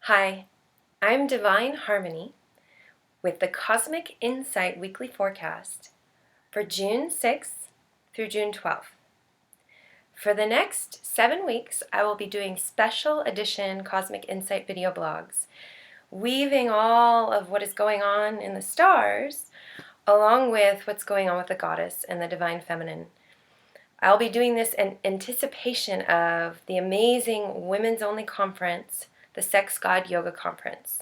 Hi, I'm Divine Harmony with the Cosmic Insight Weekly Forecast for June 6th through June 12th. For the next 7 weeks, I will be doing special edition Cosmic Insight video blogs, weaving all of what is going on in the stars along with what's going on with the goddess and the divine feminine. I'll be doing this in anticipation of the amazing women's only conference, the Sex God Yoga Conference.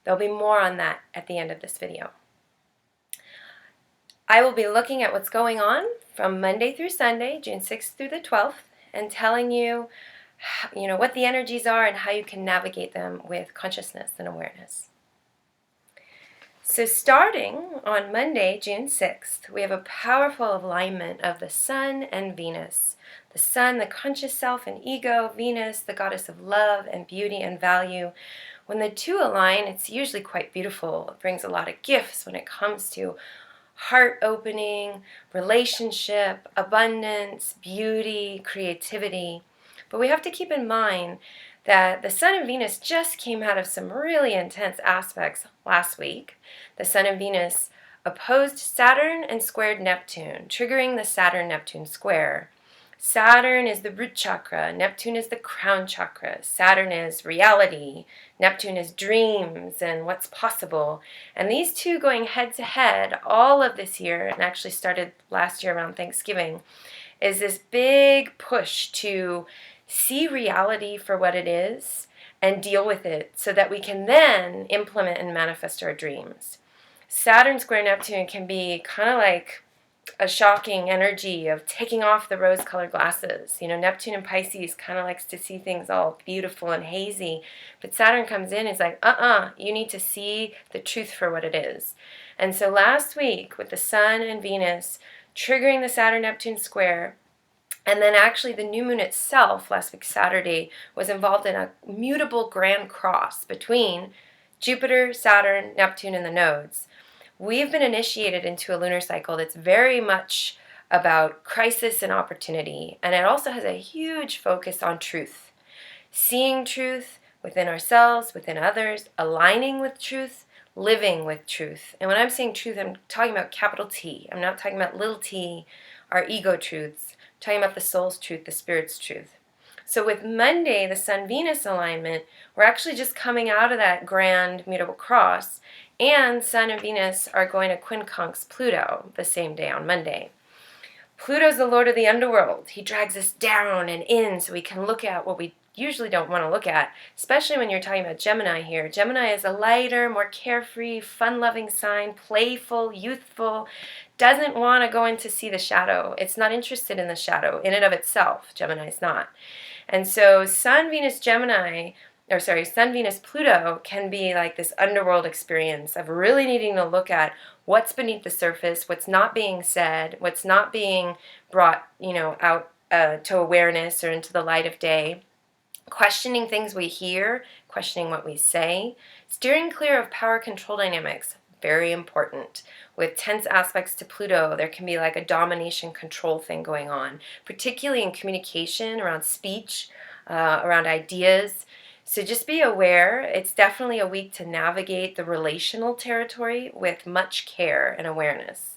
There'll be more on that at the end of this video. I will be looking at what's going on from Monday through Sunday, June 6th through the 12th, and telling you, what the energies are and how you can navigate them with consciousness and awareness. So starting on Monday, June 6th, we have a powerful alignment of the Sun and Venus. The Sun, the conscious self and ego, Venus, the goddess of love and beauty and value. When the two align, it's usually quite beautiful. It brings a lot of gifts when it comes to heart opening, relationship, abundance, beauty, creativity. But we have to keep in mind that the Sun and Venus just came out of some really intense aspects last week. The Sun and Venus opposed Saturn and squared Neptune, triggering the Saturn-Neptune square. Saturn is the root chakra, Neptune is the crown chakra, Saturn is reality, Neptune is dreams and what's possible. And these two going head to head all of this year, and actually started last year around Thanksgiving, is this big push to see reality for what it is and deal with it so that we can then implement and manifest our dreams. Saturn square Neptune can be kind of like a shocking energy of taking off the rose-colored glasses. Neptune in Pisces kind of likes to see things all beautiful and hazy, but Saturn comes in and is like, you need to see the truth for what it is. And so last week with the Sun and Venus triggering the Saturn-Neptune square, and then actually the new moon itself, last week Saturday, was involved in a mutable grand cross between Jupiter, Saturn, Neptune, and the nodes. We've been initiated into a lunar cycle that's very much about crisis and opportunity, and it also has a huge focus on truth. Seeing truth within ourselves, within others, aligning with truth, living with truth. And when I'm saying truth, I'm talking about capital T. I'm not talking about little t, our ego truths. I'm talking about the soul's truth, the spirit's truth. So with Monday, the Sun-Venus alignment, we're actually just coming out of that grand mutable cross, and Sun and Venus are going to quincunx Pluto the same day on Monday. Pluto's the lord of the underworld. He drags us down and in so we can look at what we usually don't want to look at, especially when you're talking about Gemini here. Gemini is a lighter, more carefree, fun-loving sign, playful, youthful, doesn't want to go in to see the shadow. It's not interested in the shadow in and of itself. Gemini is not. And so Sun, Venus, Sun, Venus, Pluto can be like this underworld experience of really needing to look at what's beneath the surface, what's not being said, what's not being brought, out to awareness or into the light of day. Questioning things we hear, questioning what we say, steering clear of power control dynamics, very important. With tense aspects to Pluto, there can be like a domination control thing going on, particularly in communication, around speech, around ideas. So just be aware. It's definitely a week to navigate the relational territory with much care and awareness.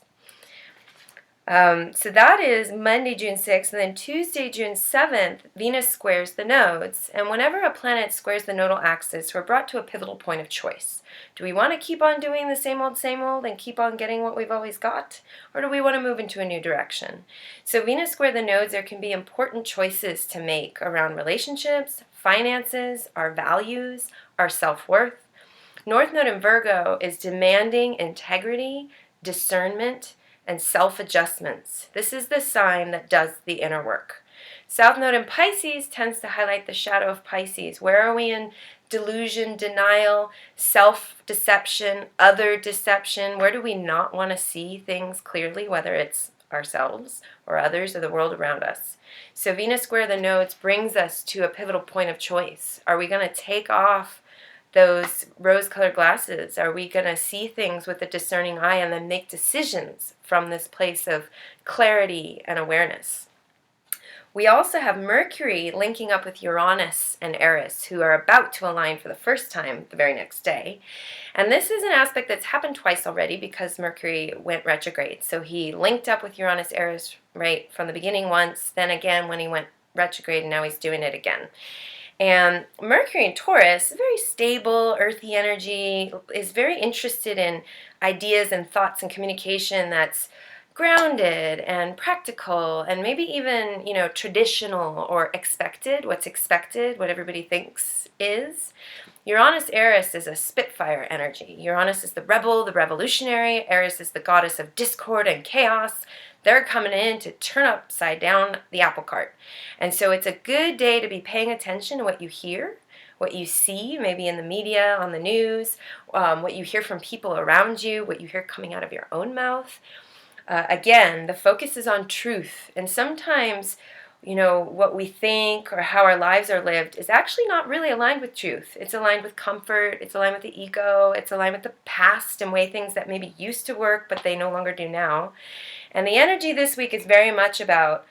So that is Monday, June 6th, and then Tuesday, June 7th, Venus squares the nodes. And whenever a planet squares the nodal axis, we're brought to a pivotal point of choice. Do we want to keep on doing the same old, and keep on getting what we've always got? Or do we want to move into a new direction? So Venus square the nodes, there can be important choices to make around relationships, finances, our values, our self-worth. North Node in Virgo is demanding integrity, discernment, and self-adjustments. This is the sign that does the inner work. South Node in Pisces tends to highlight the shadow of Pisces. Where are we in delusion, denial, self-deception, other deception? Where do we not want to see things clearly, whether it's ourselves or others or the world around us? So Venus square the nodes brings us to a pivotal point of choice. Are we going to take off those rose-colored glasses? Are we going to see things with a discerning eye and then make decisions from this place of clarity and awareness? We also have Mercury linking up with Uranus and Eris, who are about to align for the first time the very next day. And this is an aspect that's happened twice already because Mercury went retrograde. So he linked up with Uranus Eris right from the beginning once, then again when he went retrograde, and now he's doing it again. And Mercury in Taurus is very stable, earthy energy, is very interested in ideas and thoughts and communication that's grounded and practical and maybe even, traditional or expected, what's expected, what everybody thinks is. Uranus Eris is a spitfire energy. Uranus is the rebel, the revolutionary. Eris is the goddess of discord and chaos. They're coming in to turn upside down the apple cart. And so it's a good day to be paying attention to what you hear, what you see, maybe in the media, on the news, what you hear from people around you, what you hear coming out of your own mouth. Again, the focus is on truth. And sometimes, what we think or how our lives are lived is actually not really aligned with truth. It's aligned with comfort. It's aligned with the ego. It's aligned with the past and way things that maybe used to work, but they no longer do now. And the energy this week is very much about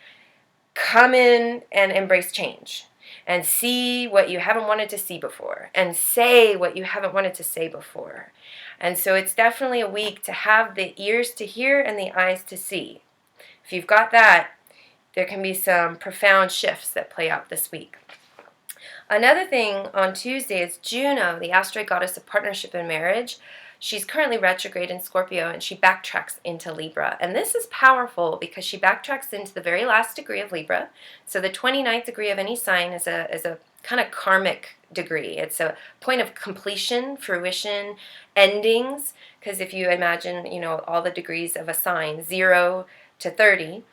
come in and embrace change and see what you haven't wanted to see before and say what you haven't wanted to say before. And so it's definitely a week to have the ears to hear and the eyes to see. If you've got that, there can be some profound shifts that play out this week. Another thing on Tuesday is Juno, the asteroid goddess of partnership and marriage. She's currently retrograde in Scorpio, and she backtracks into Libra. And this is powerful because she backtracks into the very last degree of Libra. So the 29th degree of any sign is a kind of karmic degree. It's a point of completion, fruition, endings. Because if you imagine, all the degrees of a sign, 0 to 30,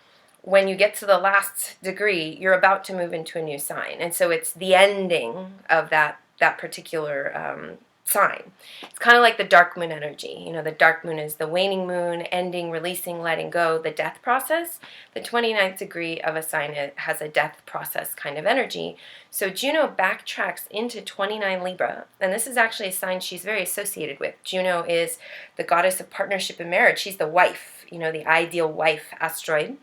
when you get to the last degree, you're about to move into a new sign. And so it's the ending of that particular sign. It's kind of like the dark moon energy. The dark moon is the waning moon, ending, releasing, letting go, the death process. The 29th degree of a sign has a death process kind of energy. So Juno backtracks into 29 Libra, and this is actually a sign she's very associated with. Juno is the goddess of partnership and marriage. She's the wife, the ideal wife asteroid.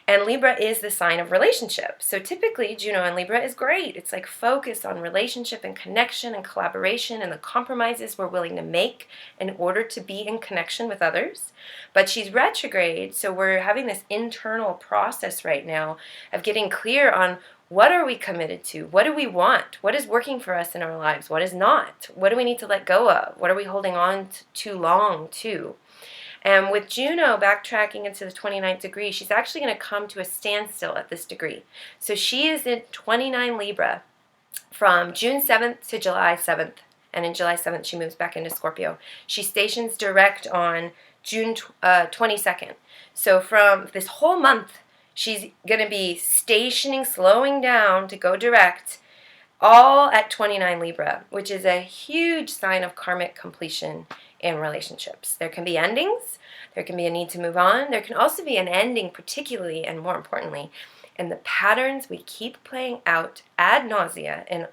And Libra is the sign of relationship. So typically, Juno in Libra is great. It's like focus on relationship and connection and collaboration and the compromises we're willing to make in order to be in connection with others. But she's retrograde, so we're having this internal process right now of getting clear on what are we committed to? What do we want? What is working for us in our lives? What is not? What do we need to let go of? What are we holding on to too long to? And with Juno backtracking into the 29th degree, she's actually going to come to a standstill at this degree. So she is in 29 Libra from June 7th to July 7th. And in July 7th, she moves back into Scorpio. She stations direct on June 22nd. So from this whole month, she's going to be stationing, slowing down to go direct, all at 29 Libra, which is a huge sign of karmic completion in relationships. There can be endings. There can be a need to move on. There can also be an ending, particularly and more importantly, in the patterns we keep playing out ad nausea in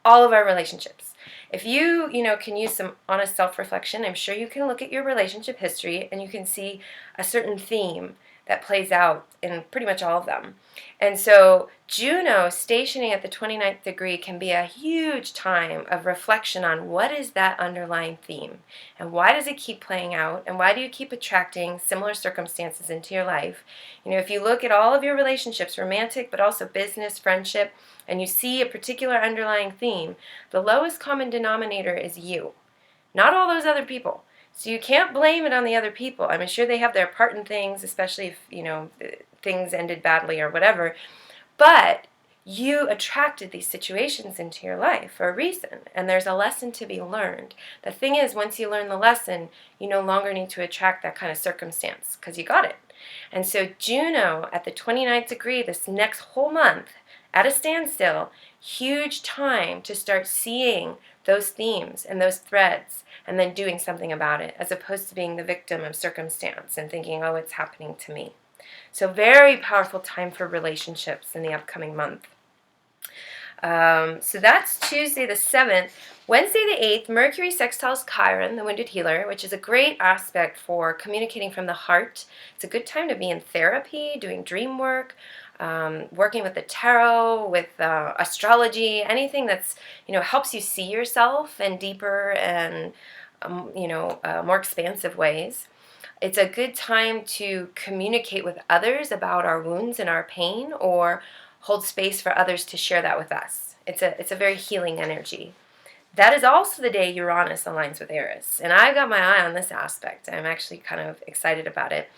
all of our relationships. If you, can use some honest self-reflection, I'm sure you can look at your relationship history and you can see a certain theme that plays out in pretty much all of them. And so Juno stationing at the 29th degree can be a huge time of reflection on what is that underlying theme and why does it keep playing out and why do you keep attracting similar circumstances into your life. If you look at all of your relationships, romantic but also business, friendship, and you see a particular underlying theme, the lowest common denominator is you, not all those other people. So you can't blame it on the other people. I'm sure they have their part in things, especially if, things ended badly or whatever. But you attracted these situations into your life for a reason, and there's a lesson to be learned. The thing is, once you learn the lesson, you no longer need to attract that kind of circumstance because you got it. And so Juno at the 29th degree this next whole month at a standstill, huge time to start seeing those themes and those threads and then doing something about it, as opposed to being the victim of circumstance and thinking, oh, it's happening to me. So very powerful time for relationships in the upcoming month. So that's Tuesday the 7th. Wednesday the 8th, Mercury sextiles Chiron, the wounded healer, which is a great aspect for communicating from the heart. It's a good time to be in therapy, doing dream work, working with the tarot, with astrology, anything that's, helps you see yourself in deeper and, more expansive ways. It's a good time to communicate with others about our wounds and our pain, or hold space for others to share that with us. It's a very healing energy. That is also the day Uranus aligns with Eris, and I've got my eye on this aspect. I'm actually kind of excited about it.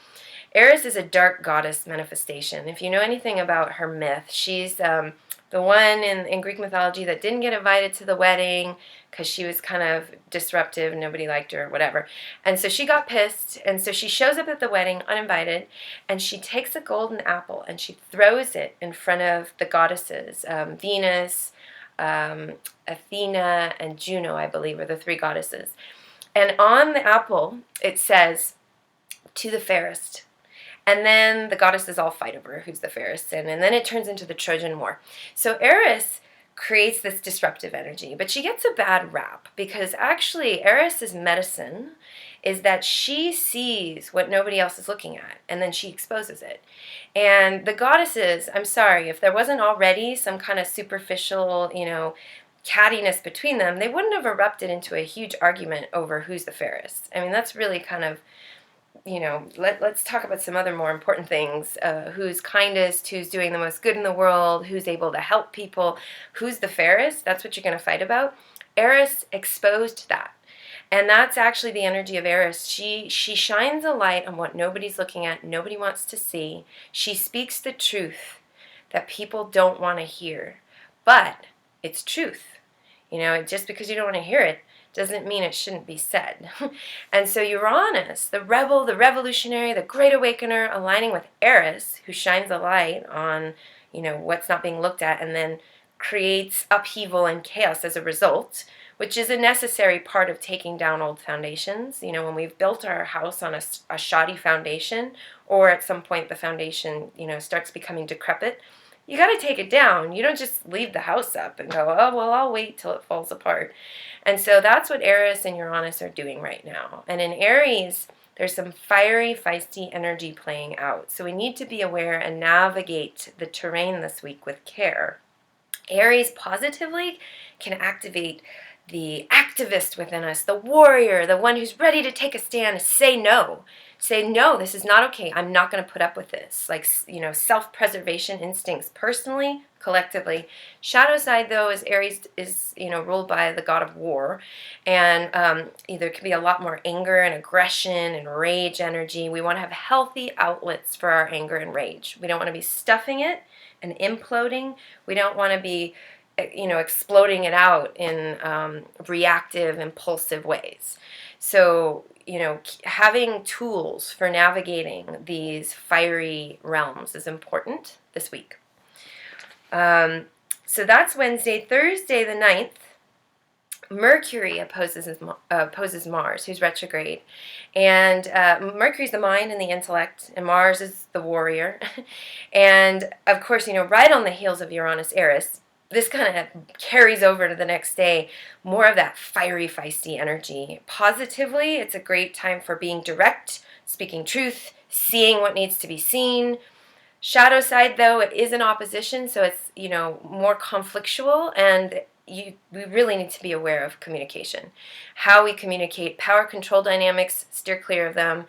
Eris is a dark goddess manifestation. If you know anything about her myth, she's the one in Greek mythology that didn't get invited to the wedding because she was kind of disruptive and nobody liked her or whatever. And so she got pissed, and so she shows up at the wedding uninvited, and she takes a golden apple and she throws it in front of the goddesses. Venus, Athena, and Juno, I believe, are the three goddesses. And on the apple, it says, "To the fairest." And then the goddesses all fight over who's the fairest, and then it turns into the Trojan War. So Eris creates this disruptive energy, but she gets a bad rap because actually Eris's medicine is that she sees what nobody else is looking at, and then she exposes it. And the goddesses, I'm sorry, if there wasn't already some kind of superficial, cattiness between them, they wouldn't have erupted into a huge argument over who's the fairest. I mean, that's really kind of, let's talk about some other more important things. Who's kindest, who's doing the most good in the world, who's able to help people, who's the fairest, that's what you're going to fight about. Eris exposed that. And that's actually the energy of Eris. She shines a light on what nobody's looking at, nobody wants to see. She speaks the truth that people don't want to hear. But it's truth. Just because you don't want to hear it doesn't mean it shouldn't be said. And so Uranus, the rebel, the revolutionary, the great awakener, aligning with Eris, who shines a light on, what's not being looked at, and then creates upheaval and chaos as a result, which is a necessary part of taking down old foundations. When we've built our house on a shoddy foundation, or at some point the foundation, starts becoming decrepit, you got to take it down. You don't just leave the house up and go, oh, well, I'll wait till it falls apart. And so that's what Eris and Uranus are doing right now. And in Aries, there's some fiery, feisty energy playing out. So we need to be aware and navigate the terrain this week with care. Aries positively can activate the activist within us, the warrior, the one who's ready to take a stand, say no. Say, no, this is not okay. I'm not going to put up with this. Like, self-preservation instincts, personally, collectively. Shadow side, though, is Aries is, ruled by the god of war. And there can be a lot more anger and aggression and rage energy. We want to have healthy outlets for our anger and rage. We don't want to be stuffing it and imploding. We don't want to be, exploding it out in reactive, impulsive ways. So, having tools for navigating these fiery realms is important this week. So that's Wednesday. Thursday, the 9th, Mercury opposes Mars, who's retrograde. And Mercury's the mind and the intellect, and Mars is the warrior. And, of course, right on the heels of Uranus, Eris, this kind of carries over to the next day, more of that fiery, feisty energy. Positively, it's a great time for being direct, speaking truth, seeing what needs to be seen. Shadow side, though, it is in opposition, so it's, more conflictual, and we really need to be aware of communication. How we communicate, power control dynamics, steer clear of them.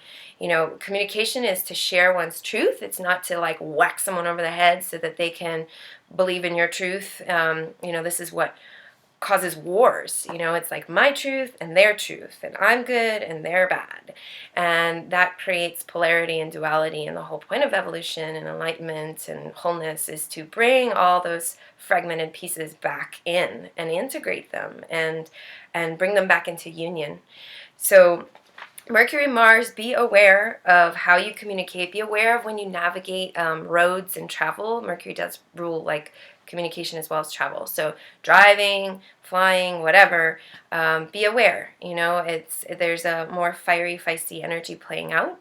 Communication is to share one's truth. It's not to whack someone over the head so that they can believe in your truth. This is what causes wars. It's like my truth and their truth, and I'm good and they're bad. And that creates polarity and duality, and the whole point of evolution and enlightenment and wholeness is to bring all those fragmented pieces back in and integrate them and bring them back into union. So Mercury, Mars, be aware of how you communicate. Be aware of when you navigate roads and travel. Mercury does rule communication as well as travel. So driving, flying, whatever, be aware. There's a more fiery, feisty energy playing out.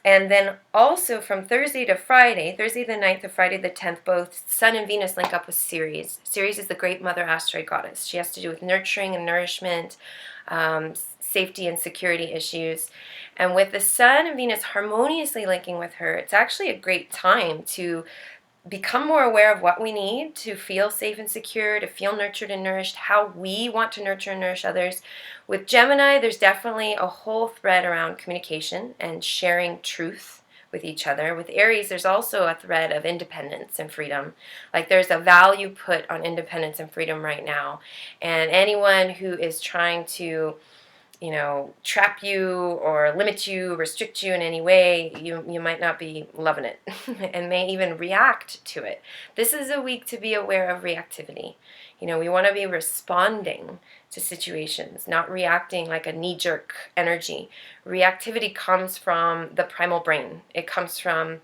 And then also from Thursday to Friday, Thursday the 9th to Friday the 10th, both Sun and Venus link up with Ceres. Ceres is the great mother asteroid goddess. She has to do with nurturing and nourishment, safety and security issues. And with the Sun and Venus harmoniously linking with her, it's actually a great time to become more aware of what we need to feel safe and secure, to feel nurtured and nourished, how we want to nurture and nourish others. With Gemini, there's definitely a whole thread around communication and sharing truth with each other. With Aries, there's also a thread of independence and freedom. Like there's a value put on independence and freedom right now. And anyone who is trying to trap you or limit you, restrict you in any way, you might not be loving it and may even react to it. This is a week to be aware of reactivity. We want to be responding to situations, not reacting like a knee-jerk energy. Reactivity comes from the primal brain. It comes from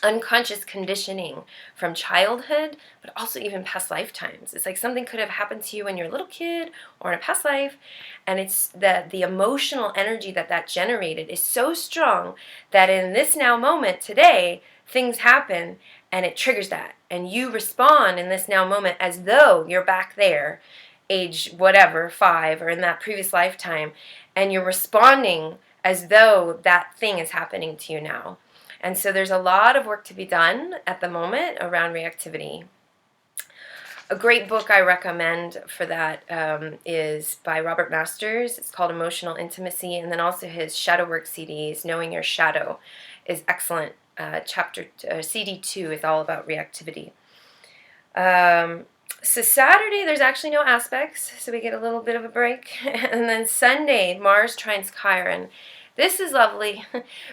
unconscious conditioning from childhood, but also even past lifetimes. It's like something could have happened to you when you're a little kid or in a past life, and it's the emotional energy that generated is so strong that in this now moment today, things happen and it triggers that. And you respond in this now moment as though you're back there, age whatever, 5, or in that previous lifetime, and you're responding as though that thing is happening to you now. And so there's a lot of work to be done at the moment around reactivity. A great book I recommend for that is by Robert Masters. It's called Emotional Intimacy, and then also his shadow work CDs, Knowing Your Shadow, is excellent. CD 2 is all about reactivity. So Saturday, there's actually no aspects, so we get a little bit of a break. And then Sunday, Mars trines Chiron. This is lovely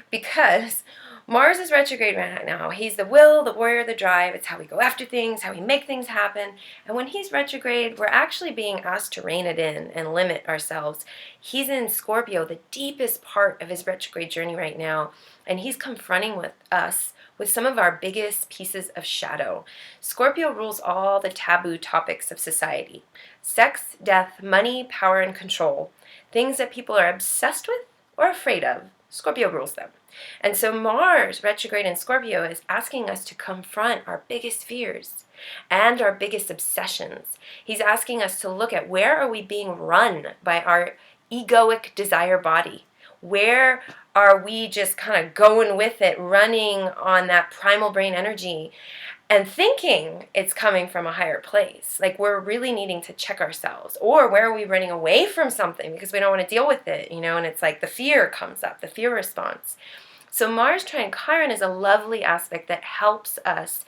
because Mars is retrograde right now. He's the will, the warrior, the drive. It's how we go after things, how we make things happen. And when he's retrograde, we're actually being asked to rein it in and limit ourselves. He's in Scorpio, the deepest part of his retrograde journey right now, and he's confronting with us with some of our biggest pieces of shadow. Scorpio rules all the taboo topics of society: sex, death, money, power, and control. Things that people are obsessed with or afraid of. Scorpio rules them. And so Mars, retrograde in Scorpio, is asking us to confront our biggest fears and our biggest obsessions. He's asking us to look at where are we being run by our egoic desire body? Where are we just kind of going with it, running on that primal brain energy and thinking it's coming from a higher place? Like we're really needing to check ourselves. Or where are we running away from something because we don't want to deal with it, and it's like the fear comes up, the fear response. So Mars trine Chiron is a lovely aspect that helps us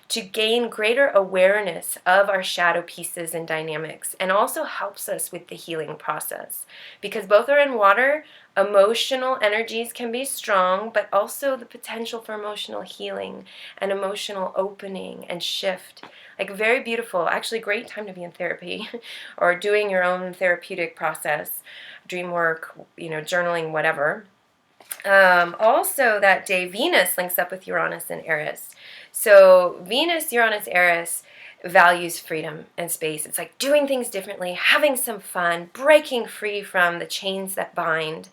to gain greater awareness of our shadow pieces and dynamics, and also helps us with the healing process. Because both are in water, emotional energies can be strong, but also the potential for emotional healing and emotional opening and shift. Like very beautiful, actually great time to be in therapy or doing your own therapeutic process, dream work, journaling, whatever. Also that day, Venus links up with Uranus and Eris. So Venus, Uranus, Eris values freedom and space. It's like doing things differently, having some fun, breaking free from the chains that bind.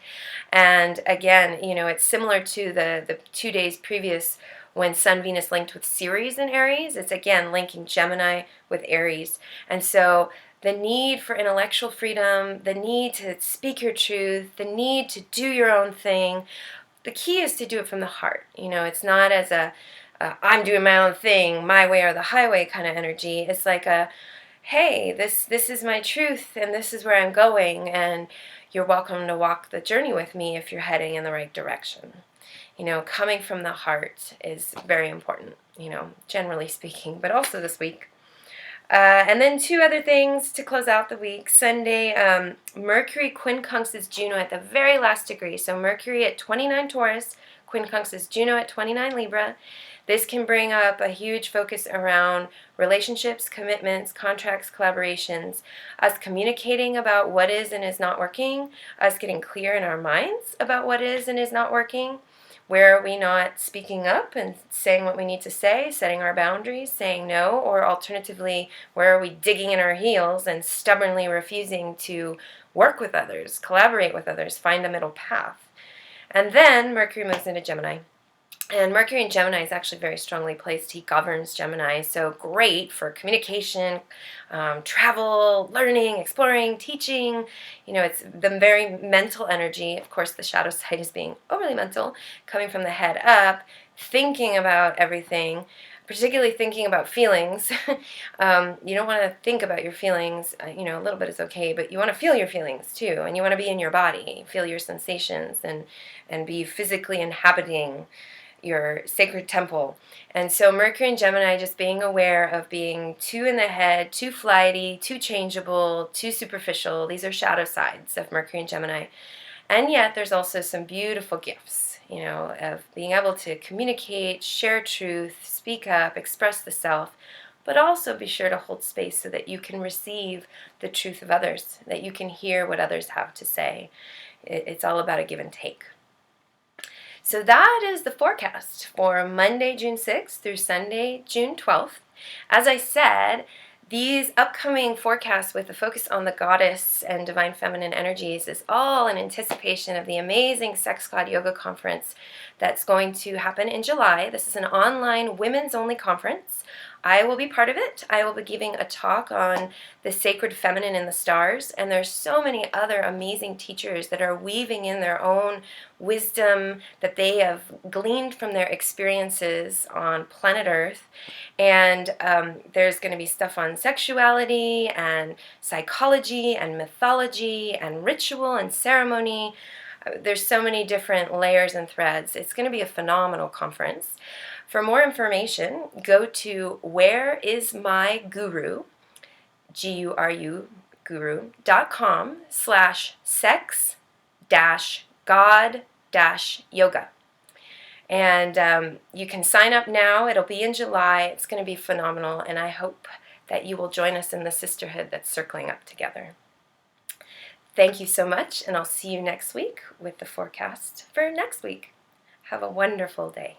And again, it's similar to the 2 days previous when Sun Venus linked with Ceres in Aries. It's again linking Gemini with Aries. And so the need for intellectual freedom, the need to speak your truth, the need to do your own thing. The key is to do it from the heart. It's not as I'm doing my own thing, my way or the highway kind of energy. It's like hey, this is my truth and this is where I'm going, and you're welcome to walk the journey with me if you're heading in the right direction. Coming from the heart is very important, generally speaking, but also this week. And then 2 other things to close out the week. Sunday, Mercury quincunxes Juno at the very last degree. So Mercury at 29 Taurus, quincunxes Juno at 29 Libra. This can bring up a huge focus around relationships, commitments, contracts, collaborations, us communicating about what is and is not working, us getting clear in our minds about what is and is not working. Where are we not speaking up and saying what we need to say, setting our boundaries, saying no, or alternatively, where are we digging in our heels and stubbornly refusing to work with others, collaborate with others, find a middle path? And then Mercury moves into Gemini. And Mercury in Gemini is actually very strongly placed. He governs Gemini, so great for communication, travel, learning, exploring, teaching. It's the very mental energy. Of course, the shadow side is being overly mental, coming from the head up, thinking about everything, particularly thinking about feelings. You don't want to think about your feelings. A little bit is okay, but you want to feel your feelings too, and you want to be in your body, feel your sensations, and be physically inhabiting your sacred temple. And so Mercury and Gemini, just being aware of being too in the head, too flighty, too changeable, too superficial. These are shadow sides of Mercury and Gemini. And yet there's also some beautiful gifts, of being able to communicate, share truth, speak up, express the self, but also be sure to hold space so that you can receive the truth of others, that you can hear what others have to say. It's all about a give and take. So that is the forecast for Monday, June 6th through Sunday, June 12th. As I said, these upcoming forecasts with a focus on the goddess and divine feminine energies is all in anticipation of the amazing Sex God Yoga Conference that's going to happen in July. This is an online women's-only conference. I will be part of it. I will be giving a talk on the sacred feminine in the stars, and there's so many other amazing teachers that are weaving in their own wisdom that they have gleaned from their experiences on planet Earth. And there's going to be stuff on sexuality and psychology and mythology and ritual and ceremony. There's so many different layers and threads. It's going to be a phenomenal conference. For more information, go to whereismyguru, Guru, guru.com/sex-god-yoga. And you can sign up now. It'll be in July. It's going to be phenomenal, and I hope that you will join us in the sisterhood that's circling up together. Thank you so much, and I'll see you next week with the forecast for next week. Have a wonderful day.